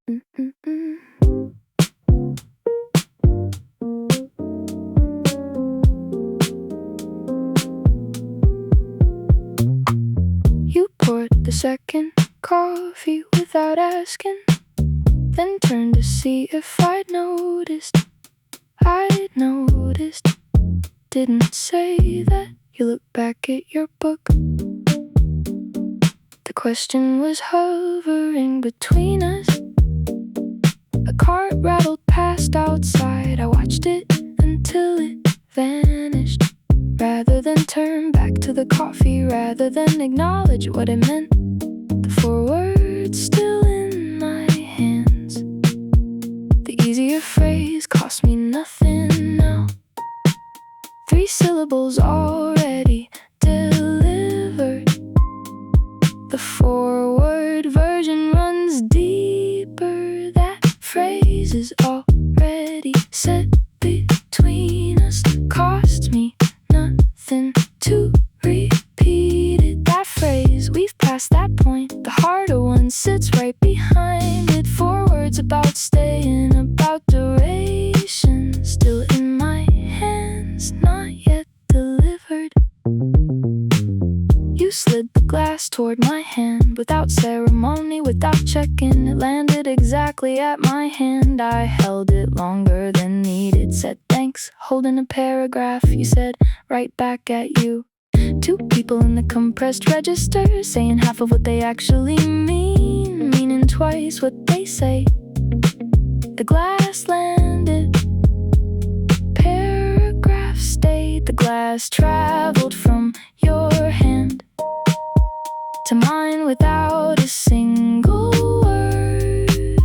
You poured the second coffee without asking, then turned to see if I'd noticed. Didn't say that. You look back at your book. The question was hovering between us. A cart rattled past outside. I watched it until it vanished. Rather than turn back to the coffee, rather than acknowledge what it meant, the 4 words still in my hands. The easier phrase cost me nothing now. 3 syllables already delivered. The 4-word version runs deeper. That phrase is already said between us. Cost me nothing to repeat it. That phrase, we've passed that point. The harder one sits right behind it. 4 words about staying, about duration. Still in my hands, not yet delivered. You slid the glass toward my hand without ceremony, without checking. It landed exactly at my hand. I held it longer than needed. Said thanks, holding a paragraph. You said right back at you. 2 people in the compressed register, saying half of what they actually mean, meaning twice what they say. The glass landed, paragraph stayed. The glass traveled from your hand to mine without a single word.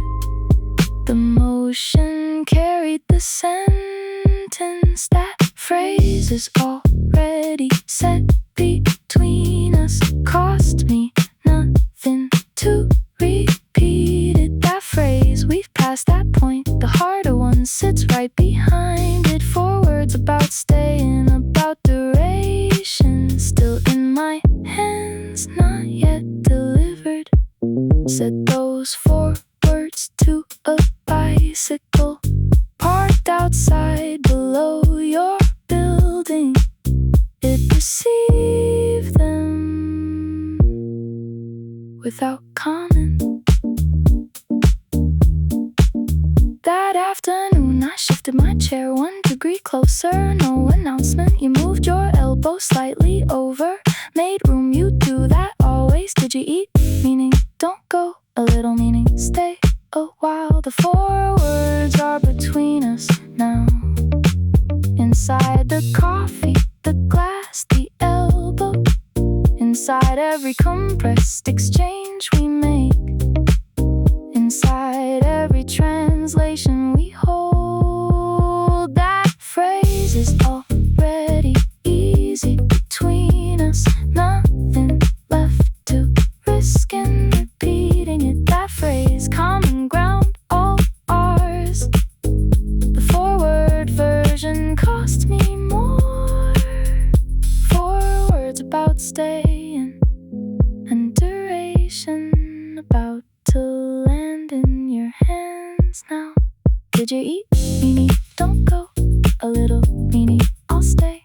The motion carried the sentence. That phrase is already set between us. Cost me nothing to repeat it. That phrase, we've passed that point. The harder one sits right behind it. 4 words about staying, about duration. Still in my hands, not yet delivered. Said those 4 words to a bicycle parked outside below your building. It received them without comment. That afternoon I shifted my chair 1 degree closer. No announcement, you moved your elbow slightly over. Made room, you do that always. Did you eat? Meaning don't go. A little meaning stay a while. The 4 words are between us now. Inside the coffee, the glass, the elbow. Inside every compressed exchange we make. Inside every translation we hold. That phrase is already easy between us. Nothing left to risk in repeating it. That phrase, common ground, all ours. The 4-word version cost me more. 4 words about staying and duration, about to land in your hands now. Did you eat? Meanie, don't go. A little meanie, I'll stay.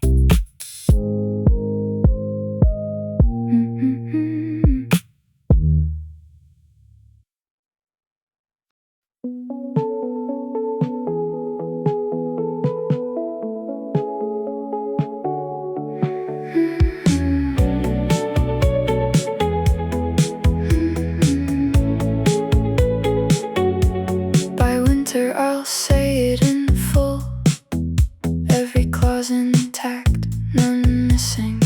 By winter I'll say it in full. Every clause intact, none missing.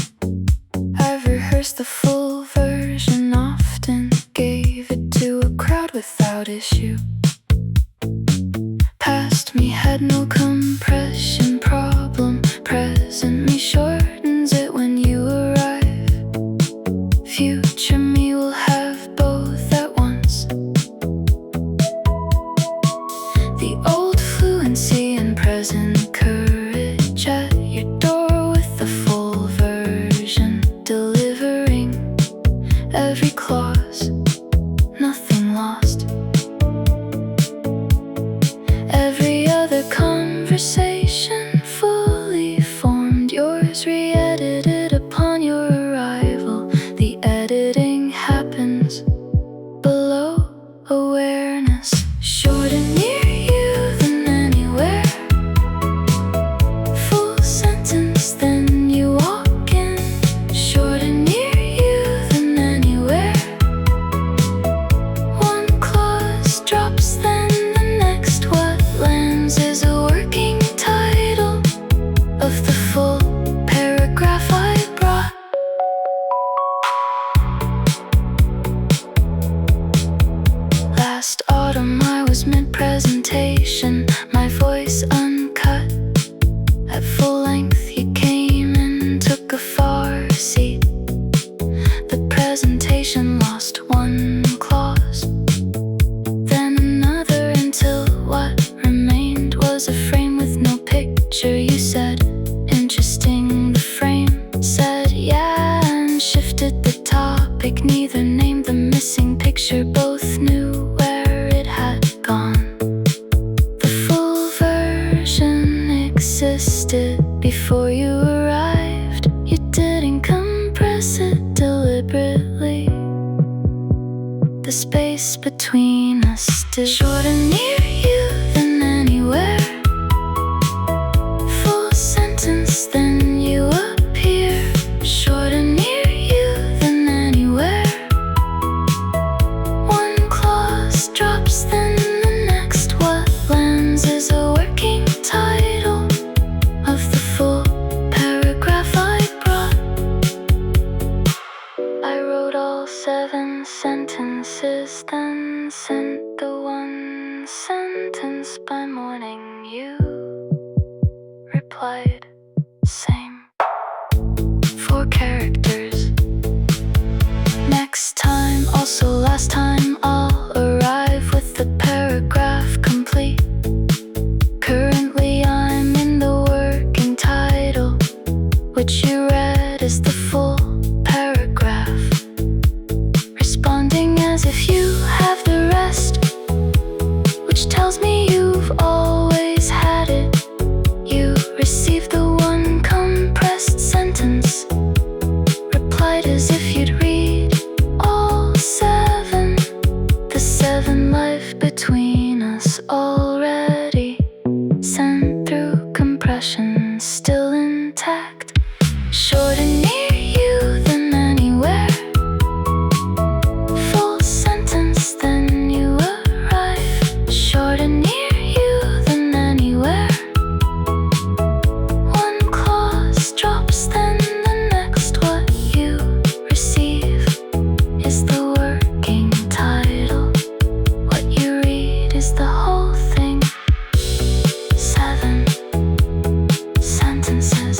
I've rehearsed the full version often. Gave it to a crowd without issue. Past me had no compression problem. Present me shortens it when you arrive. Future me will have both at once. The old fluency and present courage at your door with the full version. Delivering every clause, nothing lost. conversation fully formed, yours re-edited upon your arrival. The editing happens below awareness. Shorter near you than anywhere. Full sentence, then you walk in. Shorter near you than anywhere. One clause drops, then the next. What lands is a working title of the full paragraph I brought. Last autumn I was mid-presentation, my voice uncut. At full length you came and took a far seat. The presentation lost one clause, then another, until what remained was a frame with no picture. You said, interesting. The frame said, yeah, and shifted the topic. Neither named the missing picture, both knew where it had gone. The full version existed before you arrived. You didn't compress it deliberately. The space between us still shorter near you than anywhere. Full sentence, then you appear. Shorter near you than anywhere. One clause drops, then the next. What lands is a working title of the full paragraph I brought. I wrote all 7 sentences, then sent the one sentence by morning. You replied, same. 4 characters. Next time, also last time, I'll arrive with the paragraph complete. Currently I'm in the working title, which you read as the full paragraph. Responding as if you have the rest, which tells me you've always had it. You received the one compressed sentence, replied as if you'd read all 7. The 7 life between us already sent through compression, still intact. Shorter near you than anywhere. Full sentence, then you arrive. Shorter near you than anywhere. One clause drops, then the next. What you receive is the working title. What you read is the whole thing. 7 sentences.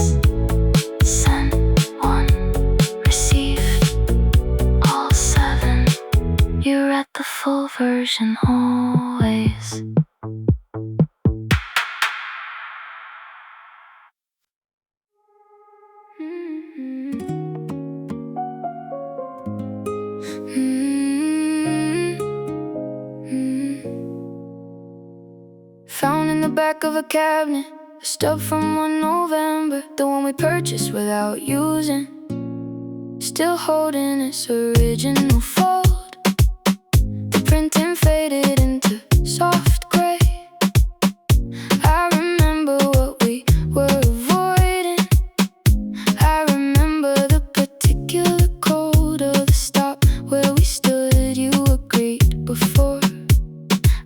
Sent one, received all 7. You read the full version always. Found in the back of a cabinet, a stub from one November, the one we purchased without using. Still holding its original fold. The printing faded into soft gray. I remember what we were avoiding. I remember the particular code of the stop where we stood. You agreed before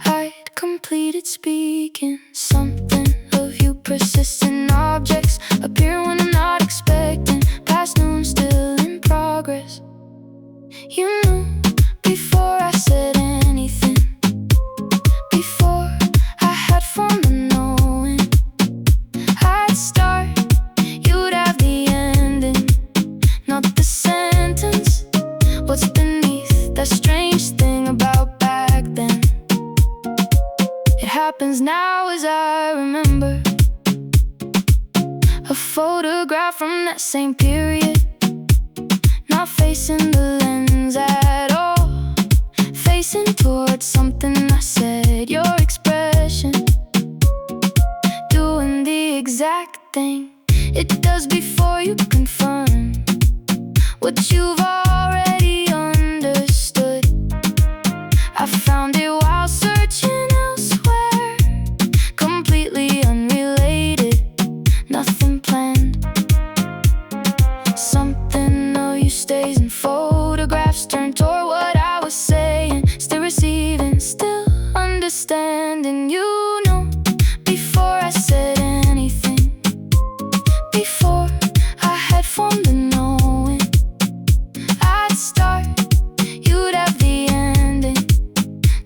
I'd completed speaking. Something of you persistent objects appear when I'm not expecting. Past noon, still in progress. You knew before I said anything. Before I had formed the knowing. I'd start, you'd have the ending, not the sentence. What's beneath that strange thing about back then? It happens now as I remember. A photograph from that same period, not facing the lens at all, facing towards something I said. Your expression, doing thing it does before you confirm what you've already understood. I found it while searching elsewhere, completely unrelated, nothing planned. Something of you stays in photographs, turned toward what I was saying, still receiving, still understanding. You know, before I said anything, before I had formed the knowing, I'd start, you'd have the ending,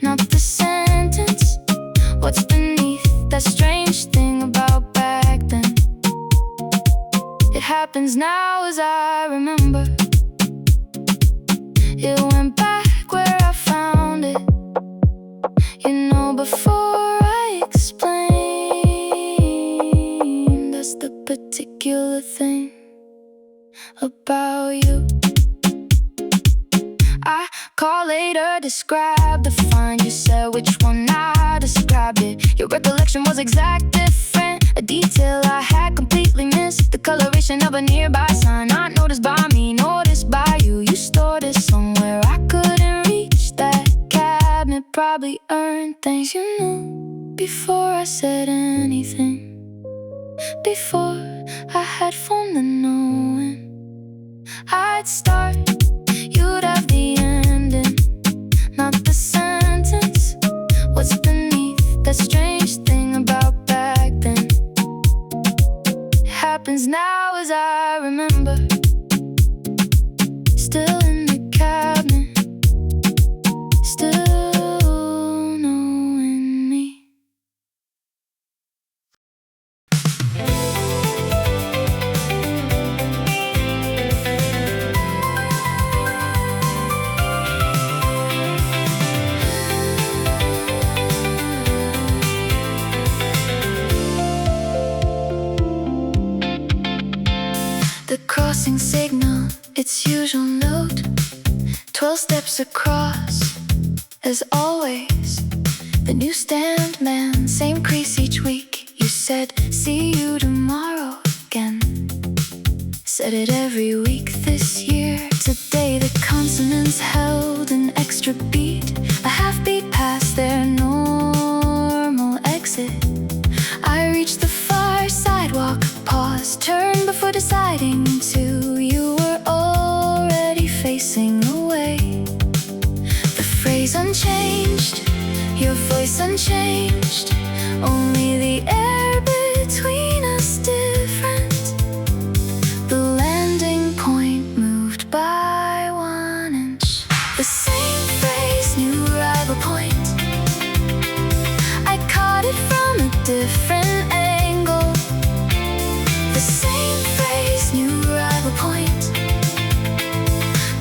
not the sentence. What's beneath that strange thing about back then? It happens now as I remember. It went back where I found it. You know, before I explain, that's the particular thing about you. I call later, describe the find. You said which one I described it. Your recollection was exact different. A detail I had completely missed. The coloration of a nearby sign, not noticed by me, noticed by you. You stored it somewhere I couldn't reach. That cabinet probably earned things you knew before I said anything, before I had formed the knowing. I'd start, you'd have the ending, not the sentence. What's beneath that strange thing about back then? It happens now as I remember. Still in the cabinet, still knowing me. The crossing signal, its usual note, 12 steps across, as always. The newsstand man, same crease each week. You said, see you tomorrow again. Said it every week this year. Today the consonants held an extra beat, a half beat past their normal exit. I reached the far sidewalk, paused, turned before deciding to. You were already facing away. The phrase unchanged, your voice unchanged, only the air between us different. The landing point moved by 1 inch. The same phrase, new arrival point. I caught it from a different angle. The same phrase, new arrival point.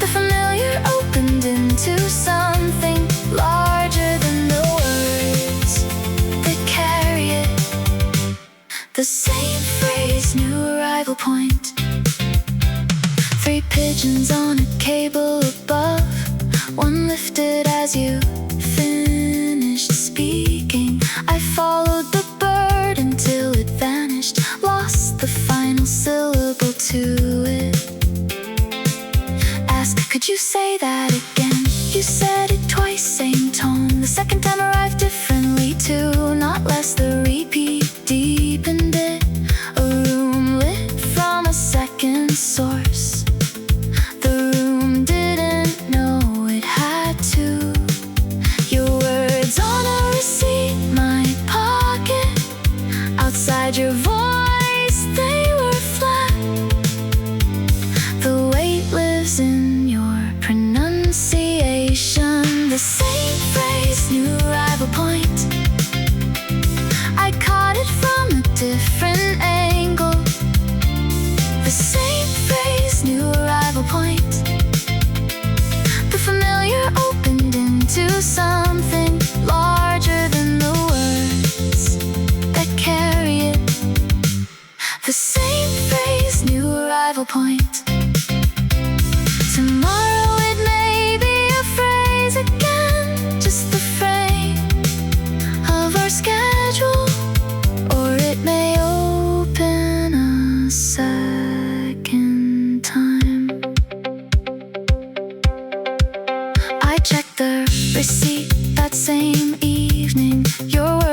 The familiar opened into something larger than the words that carry it. The same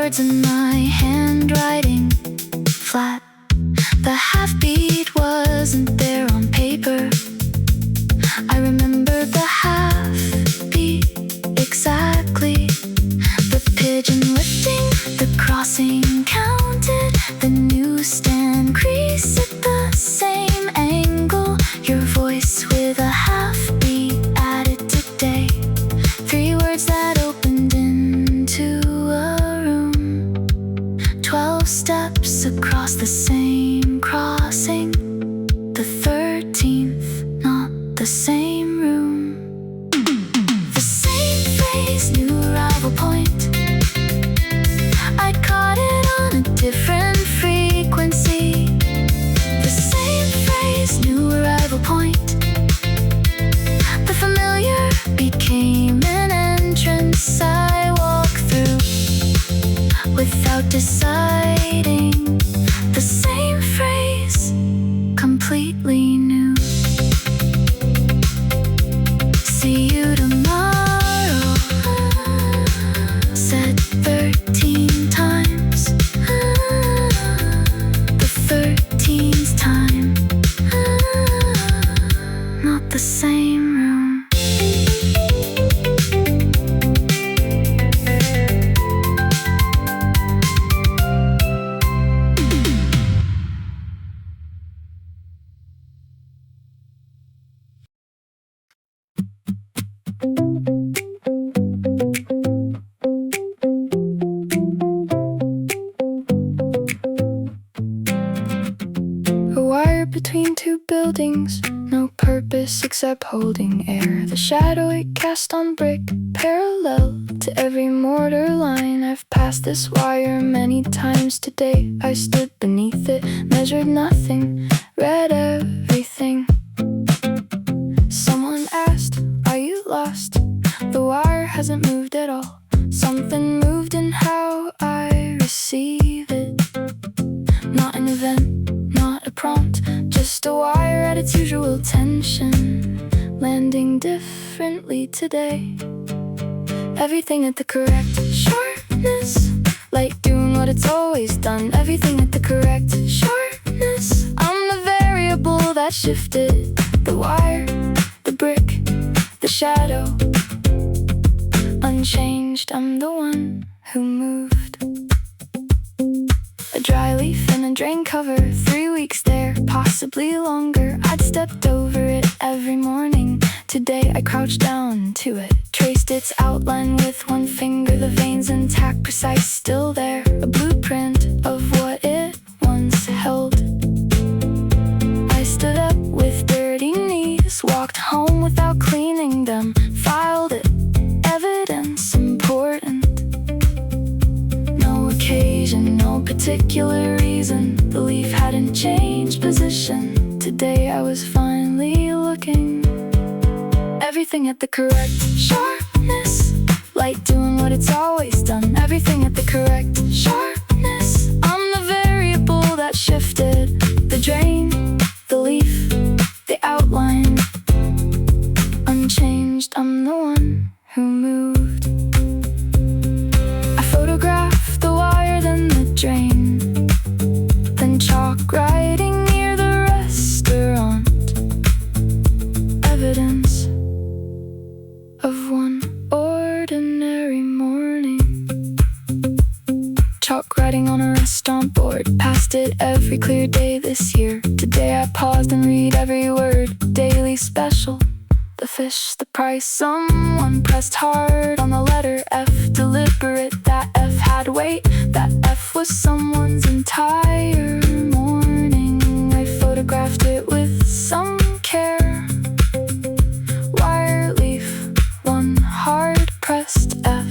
words in my handwriting flat. The half beat wasn't there on paper. I remember the half beat exactly. The pigeon lifting, the crossing counted, the newsstand crease at the same angle. Your voice with a half beat added today. 3 words that opened into a room. 12 steps across the same crossing. The 13th, not the same room. The same phrase, new arrival point. I caught it on a different frequency. The same phrase, new arrival point. The familiar became an entrance I walk through without deciding. The same phrase, completely new. See you tomorrow, said 13 times. The 13th time, not the same room. A wire between 2 buildings, no purpose except holding air. The shadow it cast on brick, parallel to every mortar line. I've passed this wire many times today. I stood beneath it, measured nothing, read everything. Someone asked, are you lost? The wire hasn't moved at all. Something moved in how I receive it. Not an event, not a prompt, just a wire at its usual tension, landing differently today. Everything at the correct sharpness, like doing what it's always done. Everything at the correct sharpness. I'm the variable that shifted. The wire, the brick, the shadow. Unchanged, I'm the one who moved. A dry leaf in a drain cover, 3 weeks there, possibly longer. I'd stepped over it every morning. Today I crouched down to it, traced its outline with 1 finger. The veins intact, precise, still there. A blueprint of what it once held. I stood up with dirty knees, walked home without cleaning them, filed it, evidence important. No occasion, no particular reason. The leaf hadn't changed position. Today I was finally looking. Everything at the correct sharpness, like doing what it's always done. Everything at the correct sharpness. I'm the variable that shifted. The drain, the leaf, the outline. Unchanged, I'm the one who moved. I photographed the wire, then the drain, then chalk writing near the restaurant. Evidence of 1 ordinary morning. Chalk writing on a restaurant board, passed it every clear day this year. Today I paused and read every word. Daily special, the fish, the price. Someone pressed hard on the letter F, deliberate. That F had weight, that F was someone's entire morning. I photographed it with some care. Wire leaf, 1 hard pressed F.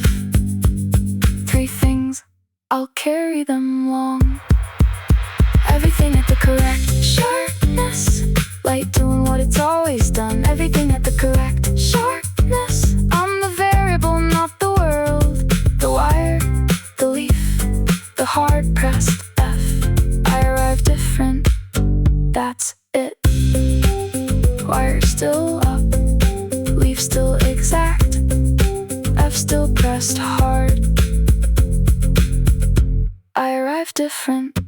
3 things, I'll carry them long. Everything at the correct sharpness, like doing what it's always done. Everything at the correct sharpness. I'm the variable, not the world. The wire, the leaf, the hard pressed F. I arrived different, that's it. Wire still up, leaf still exact, F still pressed hard. different.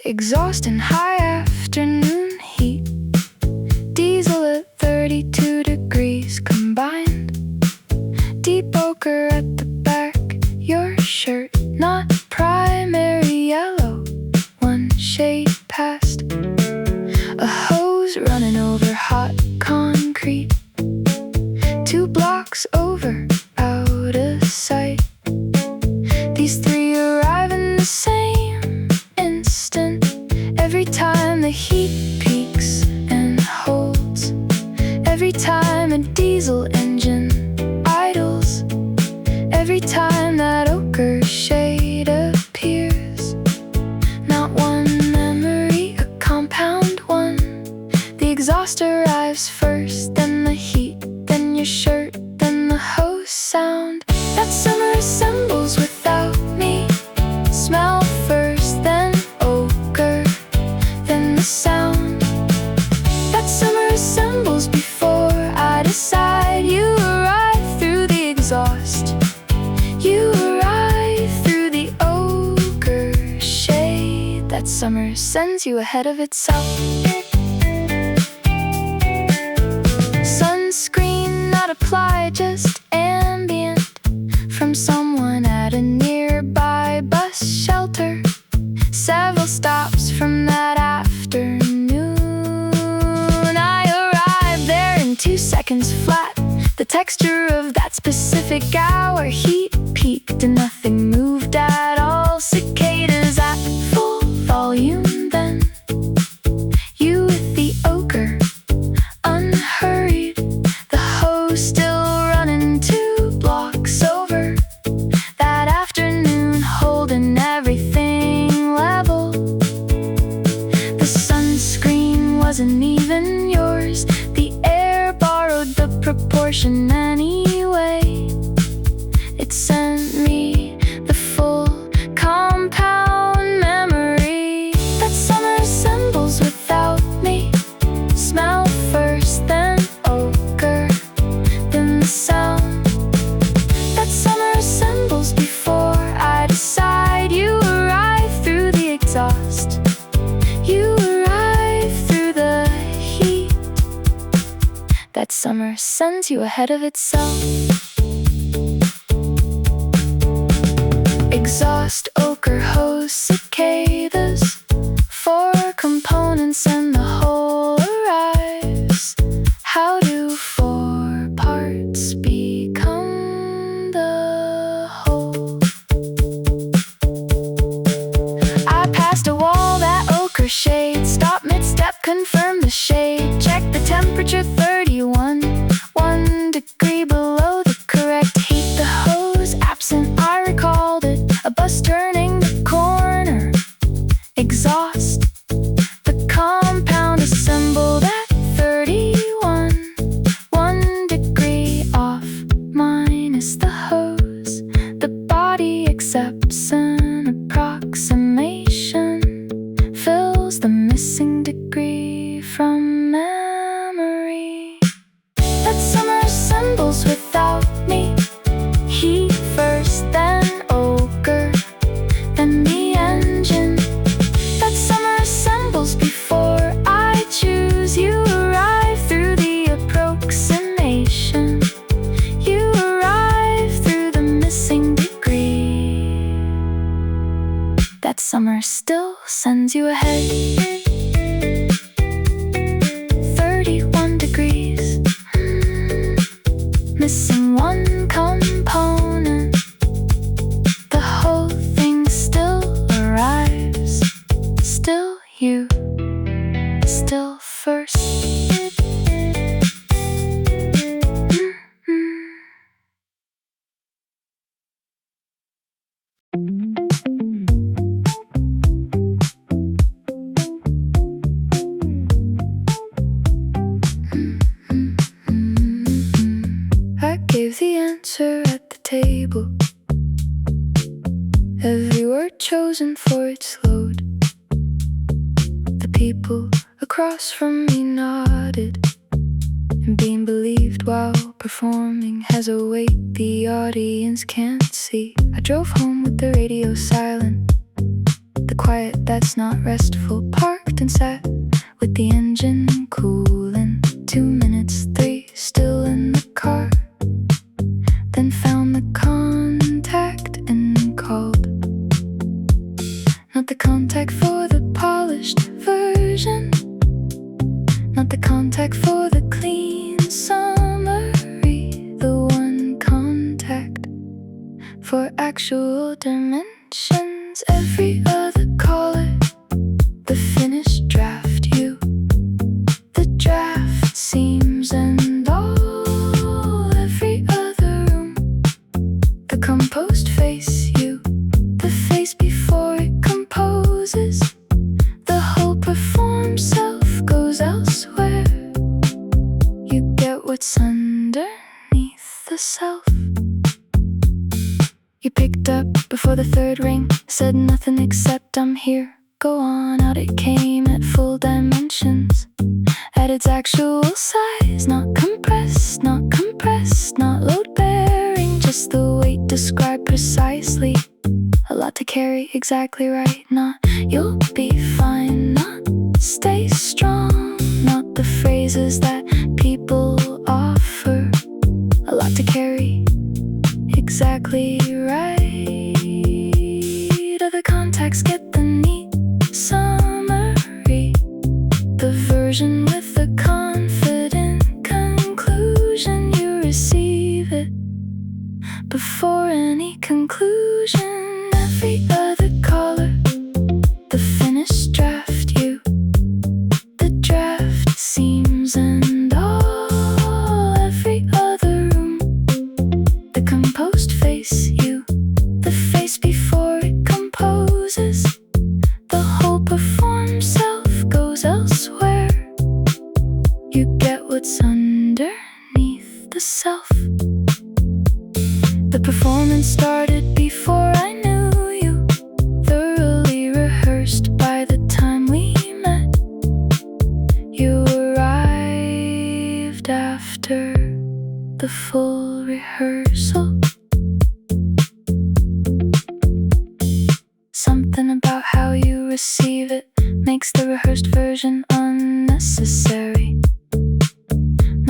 Exhaust and high afternoon heat. Diesel at 32 degrees combined. Deep ochre at the back. Your shirt not primary yellow, one shade past. A hose running over hot concrete. 2 blocks over, out of sight. These 3 arrive in the same instant. Every time the heat peaks and holds. Every time a diesel engine idles. Every time that ochre shade appears. Not one memory, a compound one. The exhaust arrives first, then the heat, then your shirt, then the hose sound. That summer assembles without me. Smell first, then ochre, then the sound. That summer assembles before I decide. You arrive through the exhaust. You arrive through the ochre shade. That summer sends you ahead of itself. Sunscreen not applied, just ambient from someone at a nearby bus shelter. Several stops from that afternoon. I arrived there in 2 seconds flat. The texture of that specific hour. Heat peaked and nothing moved at all. Cicadas at full volume then. You with the ochre, unhurried. The hose still running 2 blocks over. That afternoon holding everything level. The sunscreen wasn't even yours. The air borrowed the proportion anyway. It sent me the full compound memory. That summer assembles without me. Smell first, then ochre, then the sound. That summer assembles before I decide. You arrive through the exhaust. You arrive through the heat. That summer sends you ahead of itself. Exhaust, ochre, hose, cicadas. 4 components and the whole arrives. How do 4 parts become the whole? I passed a wall, that ochre shade. Stop mid-step, confirm the shade. Check the temperature, 31. 1 degree below the correct heat. The hose absent, I recalled it. A bus turning the corner. Exhaust. The compound assembled at 31. 1 degree off, minus the hose. The body accepts an approximation. Fills the missing degree from memory. That summer assembles without me. Heat first, then ochre, then the engine. That summer assembles before I choose. You arrive through the approximation. You arrive through the missing degree. That summer still sends you ahead. 31 degrees. Missing 1 component. The whole thing still arrives. Still you. Still first. answer at the table. Every word chosen for its load. The people across from me nodded, and being believed while performing has a weight the audience can't see. I drove home with the radio silent, the quiet that's not restful. Parked and sat with the engine cooling. 2 minutes, 3, still in the car. Then found the contact and called. Not the contact for the polished version, not the contact for the clean summary. The one contact for actual dimensions. Every other caller, the finished draft, you, the draft seams and all. Every other room, the composed face, you, the face before it composes. The whole performed self goes elsewhere. You get what's underneath the self. You picked up before the third ring, said nothing except I'm here. Go on out, it came at full dimensions, at its actual size. Not compressed, not compressed, not load-bearing, just the weight described precisely. A lot to carry, exactly right. Not you'll be fine, not stay strong, not the phrases that people offer. A lot to carry, exactly right. Other contacts get the neat summary, the version with the confident conclusion. You receive it before any conclusion. Every other caller, the finished draft, you, the draft seams and all. Every other room, the composed face, you, the face before it composes. The whole performed self goes elsewhere. You get what's underneath the self. The performance started before I knew you, thoroughly rehearsed by the time we met. You arrived after the full rehearsal. Something about how you receive it makes the rehearsed version unnecessary.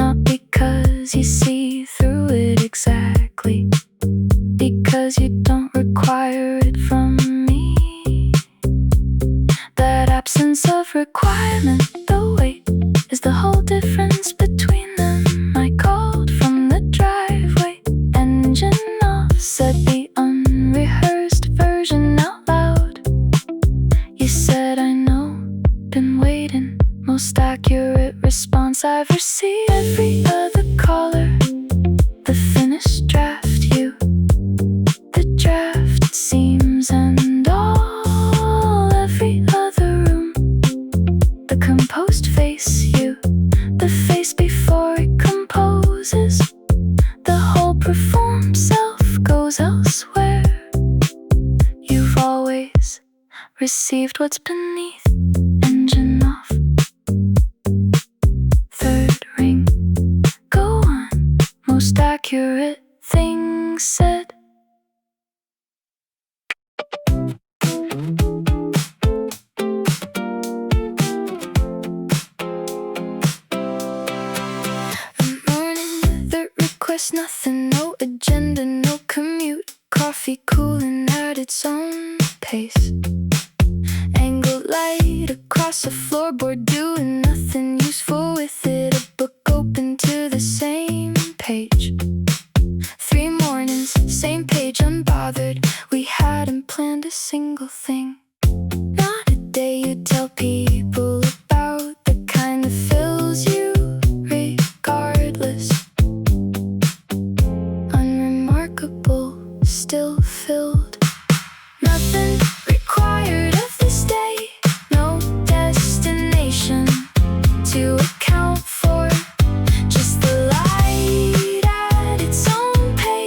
Not because you see through it exactly, because you don't require it from me. That absence of requirement, the weight, is the whole difference between them. I called from the driveway, engine off, said the unrehearsed version out loud. You said I know, been waiting, most accurate response I've received. Every other caller, the finished draft, you, the draft seams and all. Every other room, the composed face, you, the face before it composes. The whole performed self goes elsewhere. You've always received what's beneath. Engine off, third ring, go on, most accurate thing said. The morning that requests nothing, no agenda, no commute. Coffee cooling at its own pace. Angled light across the floorboard, doing nothing useful with it. A book open to the same page. 3 mornings, same page, unbothered. We hadn't planned a single thing. Not a day you tell people about, the kind that fills you regardless. Unremarkable, still filled. Nothing required of this day, no destination to account for. Just the light at its own pace.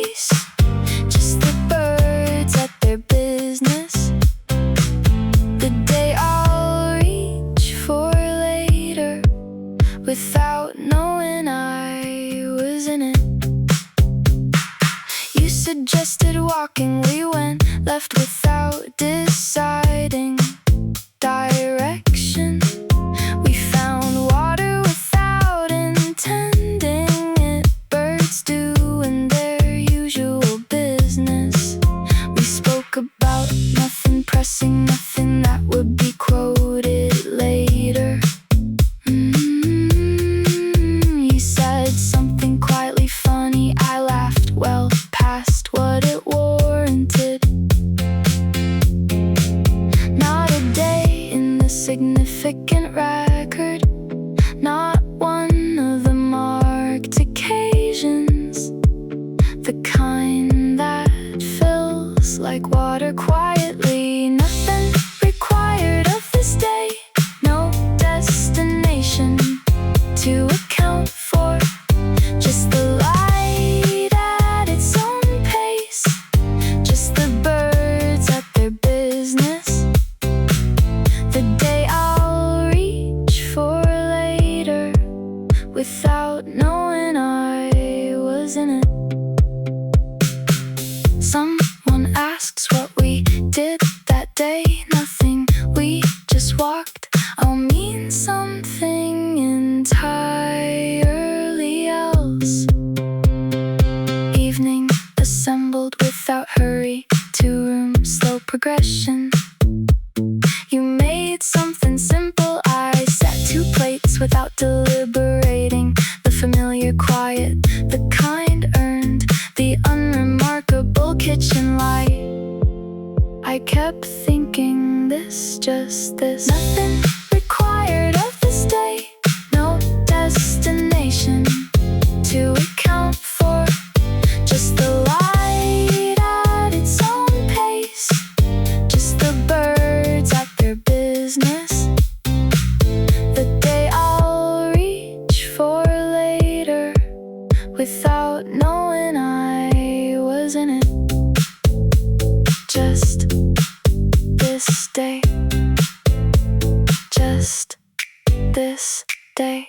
was in it. You suggested walking, we went, left without deciding direction. We found water without intending it. Birds doing their usual business. We spoke about nothing pressing, nothing that would be quoted later. You said something quietly funny. I laughed, well past what it warranted. Not a day in the significant record, not one of the marked occasions, the kind that feels like water quietly. Nothing required of this day, no destination to account for, just the light at its own pace, just the birds at their business. The day I'll reach for later without knowing I was in it. Someone asks what we did that day. Nothing, we just walked. I'll mean something entirely else. Evening assembled without hurry, 2 rooms, slow progression. You made something simple, I set 2 plates without deliberating. The familiar quiet, the kind earned the unremarkable kitchen light. I kept thinking this, just this. Nothing required of this day, no destination to account for, just the light at its own pace, just the birds at their business. The day I'll reach for later without knowing I was in it. Just this day, just this day.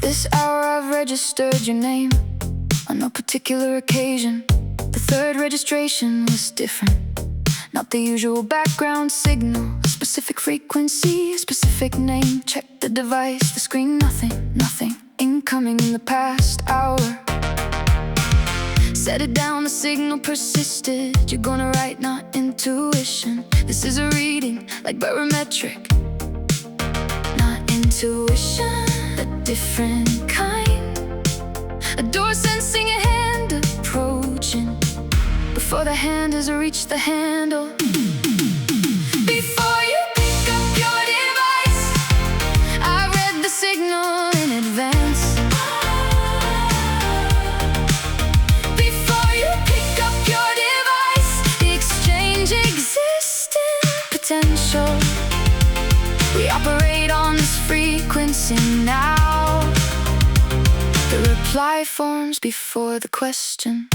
This hour I've registered your name on no particular occasion. The 3rd registration was different, not the usual background signal. A specific frequency, a specific name. Check the device, the screen, nothing, nothing. Incoming in the past hour. Set it down, the signal persisted. You're gonna write, not intuition. This is a reading, like barometric. Not intuition, a different kind. A door sensing a hand approaching before the hand has reached the handle. Before you pick up your device, I read the signal in advance. Before you pick up your device, the exchange exists in potential. We operate on this frequency now. The reply forms before the question.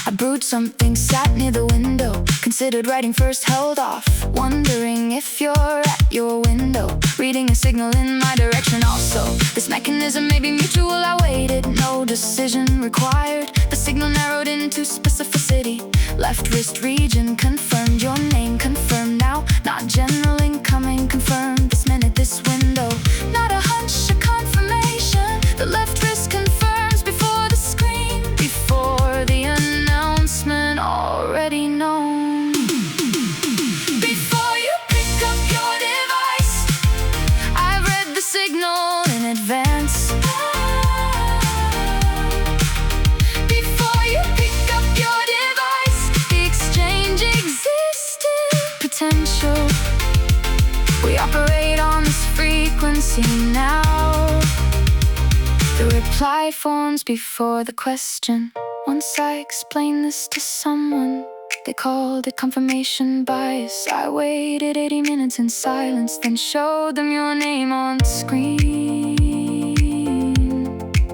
I brewed something, sat near the window, considered writing first, held off, wondering if you're at your window, reading a signal in my direction also. This mechanism may be mutual, I waited, no decision required. The signal narrowed into specificity. Left wrist region confirmed, your name confirmed now. Not general incoming confirmed, this minute, this window. Not a hunch, a confirmation. The left wrist confirms before the screen, before the announcement already known. Before you pick up your device, I read the signal in advance. Before you pick up your device, the exchange exists in potential. We operate on this frequency now. The reply forms before the question. Once I explained this to someone, they called it confirmation bias. I waited 80 minutes in silence, then showed them your name on the screen.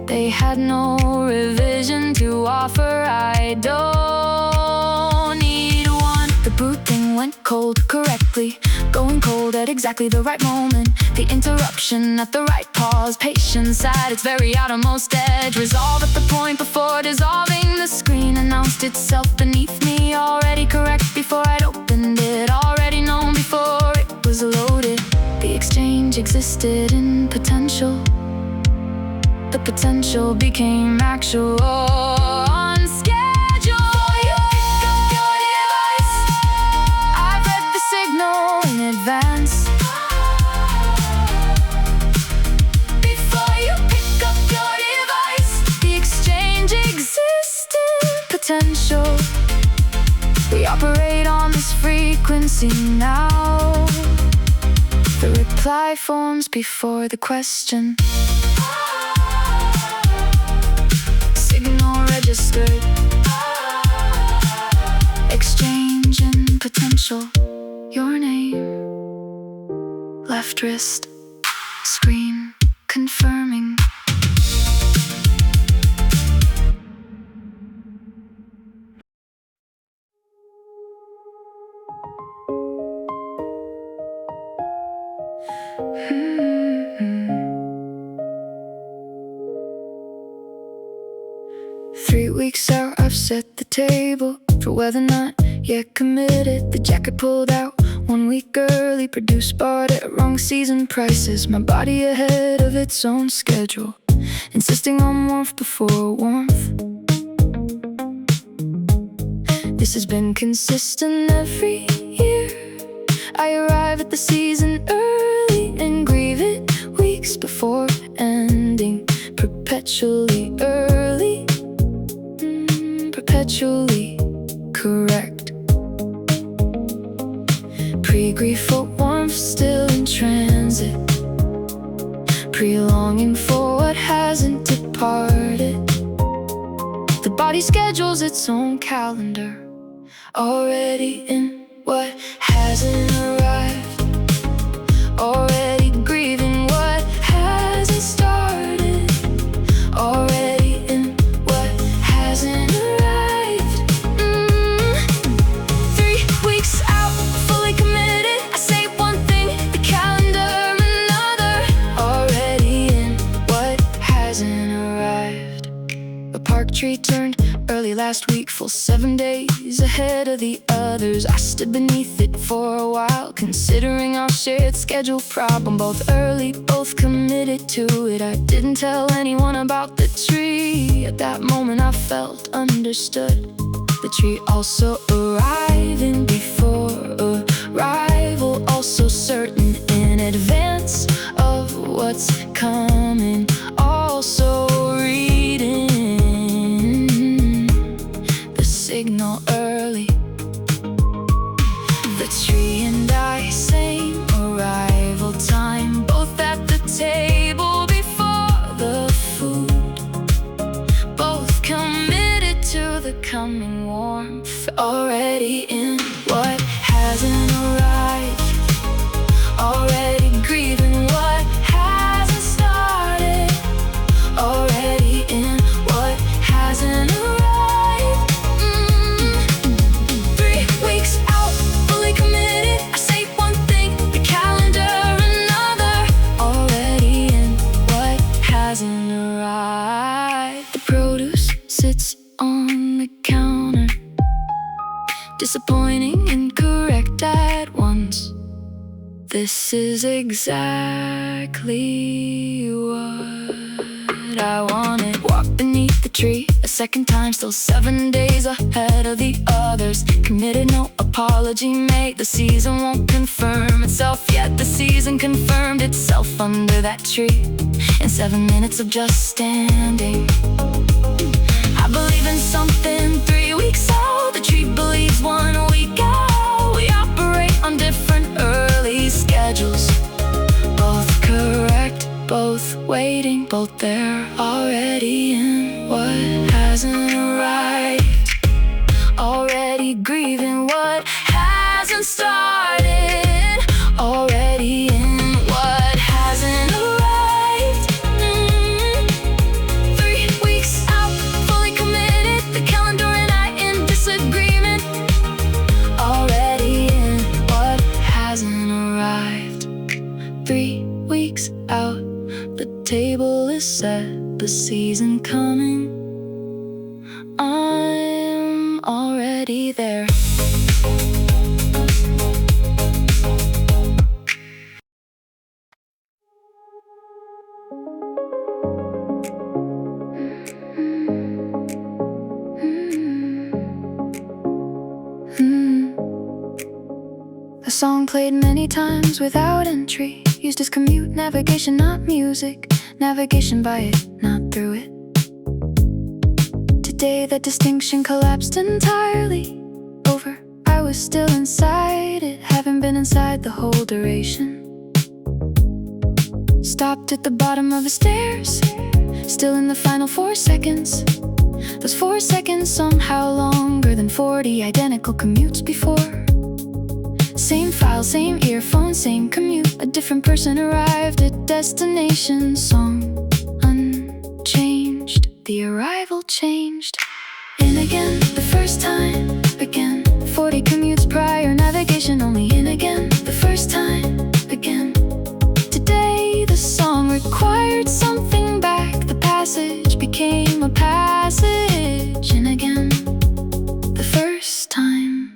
They had no revision to offer. I don't need one. The boot thing went cold correctly, going cold at exactly the right moment. The interruption at the right pause. Patience at its very outermost edge. Resolve at the point before dissolving. The screen announced itself beneath me. Already correct before I'd opened it. Already known before it was loaded. The exchange existed in potential. The potential became actual. On schedule. Before you pick up your device, I've read the signal in advance. Before you pick up your device, the exchange exists in potential. We operate on this frequency now. The reply forms before the question. Signal registered. Exchange in potential. Your name. Left wrist. Screen confirming. Three weeks out, I've set the table for weather not yet committed. The jacket pulled out 1 week early, produced bought at wrong season prices. My body ahead of its own schedule, insisting on warmth before warmth. This has been consistent every year. I arrive at the season early and grieve it weeks before ending. Perpetually early, perpetually correct. Pre-grief for warmth still in transit. Pre-longing for what hasn't departed. The body schedules its own calendar, already in what hasn't arrived. Already grieving what hasn't started. Already in what hasn't arrived. 3 weeks out, fully committed. I say one thing, the calendar another. Already in what hasn't arrived. A park tree turned early last week, full 7 days ahead of the others. I stood beneath it for a while, considering our shared schedule problem. Both early, both committed to it. I didn't tell anyone about the tree. At that moment I felt understood. The tree also arriving before arrival, also certain in advance of what's coming. Also reading the signal early. The tree and I, same arrival time, both at the table before the food. Both committed to the coming warmth. Already in what hasn't arrived. Already grieving what hasn't started. Already in what hasn't arrived. 3 weeks out, fully committed. I say one thing, the calendar another. Already in what hasn't arrived. The produce sits on the counter, disappointing, incorrect at once. This is exactly what I wanted. Walk beneath the tree a second time, still 7 days ahead of the others. Committed, no apology made. The season won't confirm itself yet. The season confirmed itself under that tree in 7 minutes of just standing. I believe in something 3 weeks out. The tree believes 1 week out. We operate on different early schedules. Both correct, both waiting, both there. Already in what hasn't arrived. Already grieving what hasn't started. Already in what hasn't arrived. 3 weeks out, fully committed. set the season coming. I'm already there. A song played many times without entry, used as commute navigation, not music. Navigation by it, not through it. Today that distinction collapsed entirely. Over, I was still inside it, haven't been inside the whole duration. Stopped at the bottom of the stairs, still in the final 4 seconds. Those 4 seconds somehow longer than 40 identical commutes before. Same file, same earphone, same commute. A different person arrived at destination. Song unchanged, the arrival changed. In again, the first time, again. 40 commutes prior, navigation only in again, the first time, again. Today the song required something back. The passage became a passage. In again, the first time.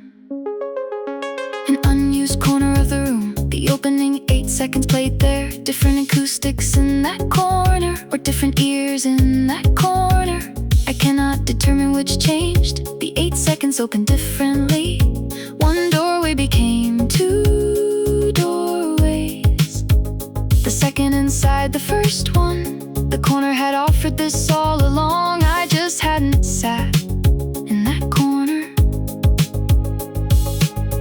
An unused corner of the room, the opening 8 seconds played there. Different acoustics in that corner, or different ears in that corner. I cannot determine which changed. The 8 seconds opened differently. One doorway became 2 doorways. The second inside the first one. The corner had offered this all along. I just hadn't sat in that corner.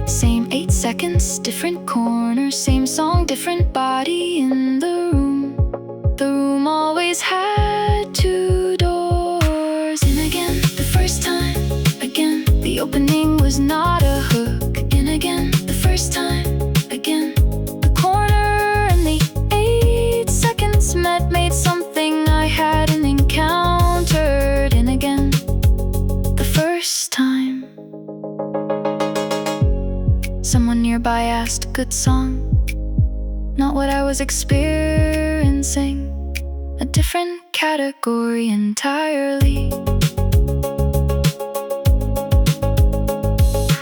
Same 8 seconds, different corner. Same song, different body in the room. The room always had 2 doors. In again, the first time, again. The opening was not a hook. In again, the first time, again. The corner and the 8 seconds met, made something I hadn't encountered. In again, the first time. Someone nearby asked, good song? Not what I was experiencing. A different category entirely.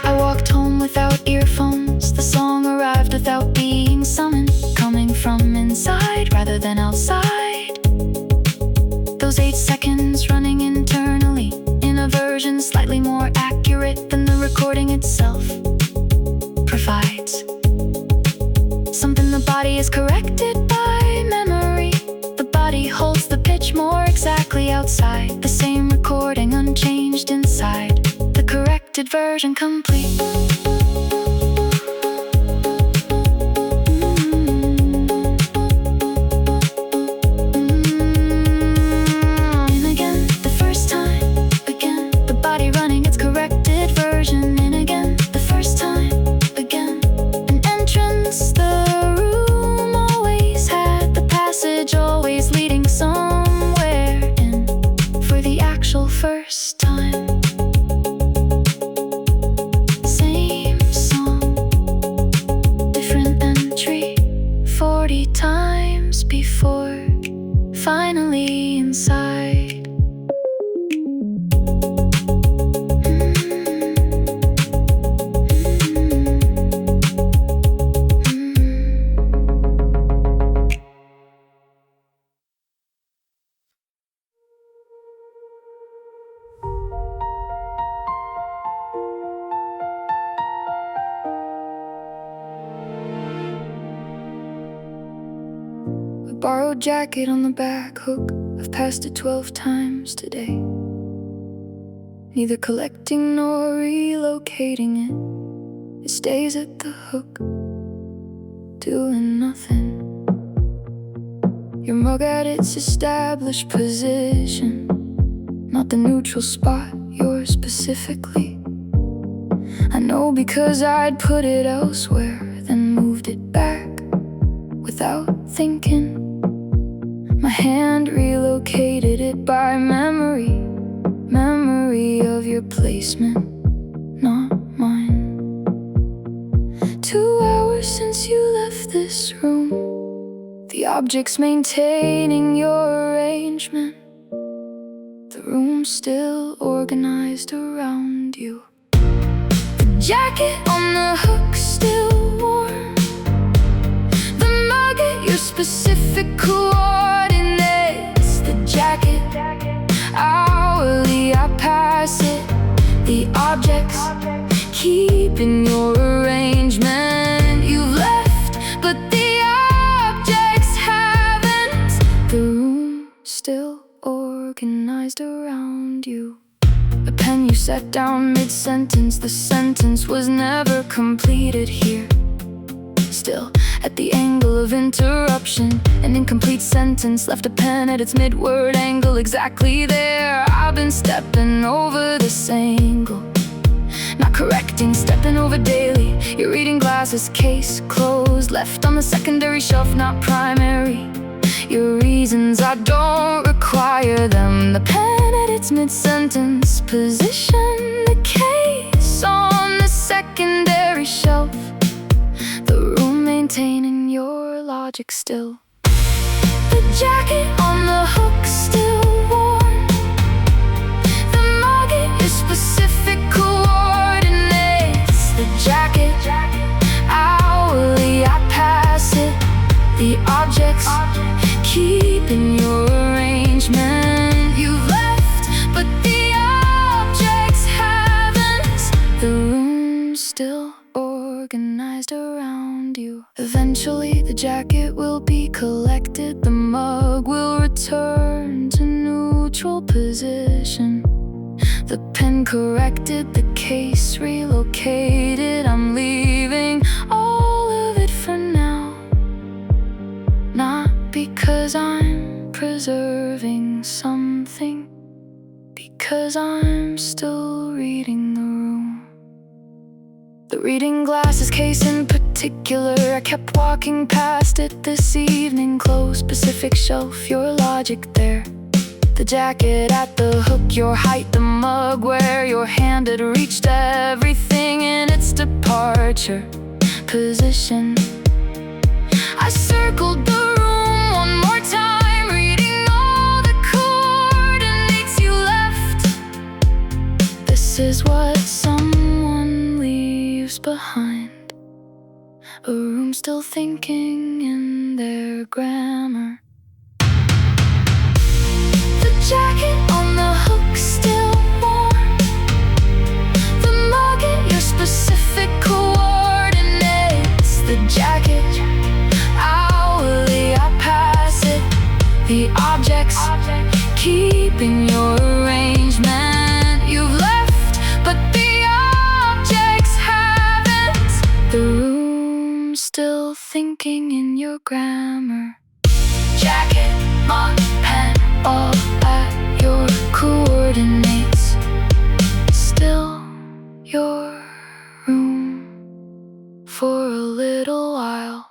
I walked home without earphones. The song arrived without being summoned, coming from inside rather than outside. Those 8 seconds running internally, in a version slightly more accurate than the recording itself provides. Something the body is corrected by memory. The body holds the pitch more exactly outside. The same recording unchanged inside. The corrected version complete. In again, the first time, again. The body running its corrected version. In again, the first time, again. An entrance, the room always had the passage, always leading somewhere in. For the actual first time. Same song, different entry. 40 times before, finally inside. Borrowed jacket on the back hook. I've passed it 12 times today. Neither collecting nor relocating it. It stays at the hook, doing nothing. Your mug at its established position, not the neutral spot, yours specifically. I know because I'd put it elsewhere, then moved it back without thinking. My hand relocated it by memory. Memory of your placement, not mine. 2 hours since you left this room. The the objects maintaining your arrangement, the room still organized around you. The jacket on the hook still warm, the mug at your specific coordinates. The jacket, hourly I pass it, the objects keep in your arrangement. You've left, but the objects haven't. The room still organized around you. A pen you set down mid-sentence, the sentence was never completed here. Still, at the angle of interruption, an incomplete sentence left a pen at its mid-word angle, exactly there. I've been stepping over this angle, not correcting, stepping over daily. Your reading glasses case closed, left on the secondary shelf, not primary. Your reasons, I don't require them. The pen at its mid-sentence position, the case on the secondary shelf, the room maintaining your logic still. The jacket on the hook still warm, the mug at your specific coordinates. The jacket, hourly I pass it, the objects keep in your arrangement. You've left, but the objects haven't. The room's still organized around you. Eventually the jacket will be collected, the mug will return to neutral position. The pen corrected, the case relocated. I'm leaving all of it for now, not because I'm preserving something, because I'm still reading the room. The reading glasses case in particular, I kept walking past it this evening. Close specific shelf, your logic there. The jacket at the hook, your height, the mug where your hand had reached everything in its departure position. I circled the room one more time, reading all the coordinates you left. This is what someone leaves behind, a room still thinking in their grammar. The jacket on the hook still warm, the mug at your specific coordinates. The jacket, hourly I pass it, the objects keep in your arrangement. You've left, but the objects haven't. The room's still thinking in your grammar. Jacket, mug, pen, all at your coordinates. Still your room for a little while.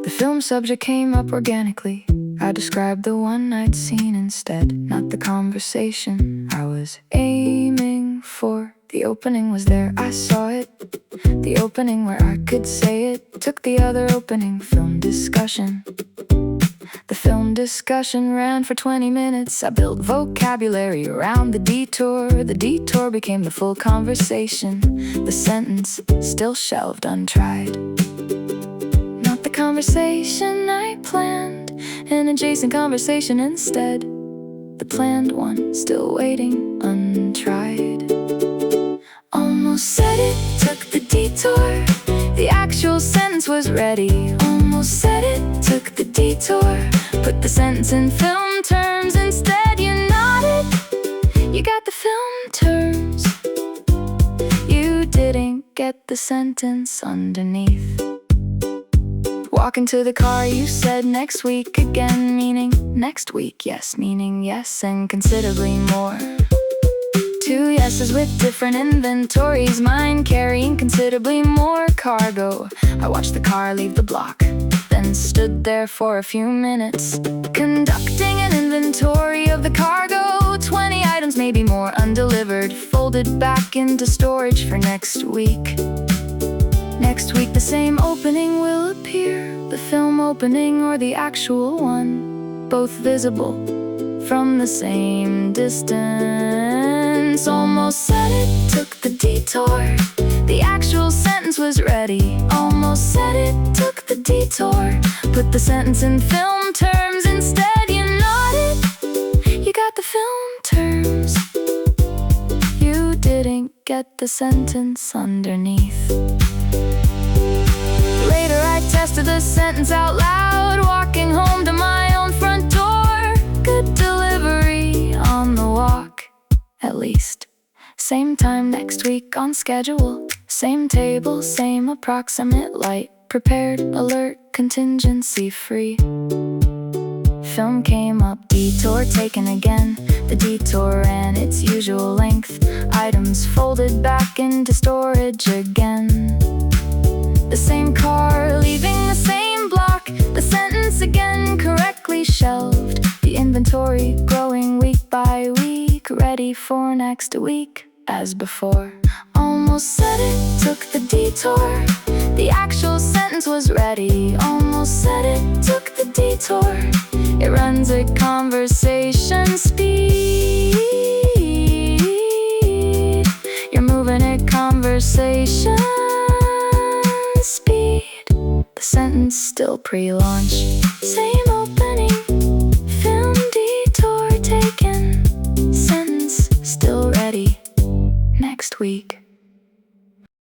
The film subject came up organically. I described the one I'd seen instead, not the conversation I was aiming for. The opening was there, I saw it. The opening where I could say it. Took the other opening, film discussion. The film discussion ran for 20 minutes. I built vocabulary around the detour. The detour became the full conversation. The sentence still shelved untried. Not the conversation I planned, an adjacent conversation instead. The planned one still waiting untried. Almost said it, took the detour. The actual sentence was ready. Almost said it, took the detour. Put the sentence in film terms instead. You nodded, you got the film terms. You didn't get the sentence underneath. Walking to the car, you said next week again, meaning next week, yes, meaning yes, and considerably more. Two yeses with different inventories, mine carrying considerably more cargo. I watched the car leave the block, then stood there for a few minutes, conducting an inventory of the cargo. 20 items, maybe more, undelivered, folded back into storage for next week. Next week the same opening will appear, the film opening or the actual one, both visible from the same distance. Almost said it, took the detour, the actual sentence was ready. Almost said it, took the detour, put the sentence in film terms instead. You nodded, you got the film terms, you didn't get the sentence underneath. Later I tested the sentence out loud, walking home to my own front door. Good delivery on the walk, at least. Same time next week on schedule, same table, same approximate light, prepared, alert, contingency free. Film came up, detour taken again. The detour ran its usual length, items folded back into storage again. The same car leaving the same block, the sentence again correctly shelved. The inventory growing week by week, ready for next week as before. Almost said it, took the detour, the actual sentence was ready. Almost said it, took the detour, it runs at conversation speed. You're moving at conversation speed. The sentence still pre-launch.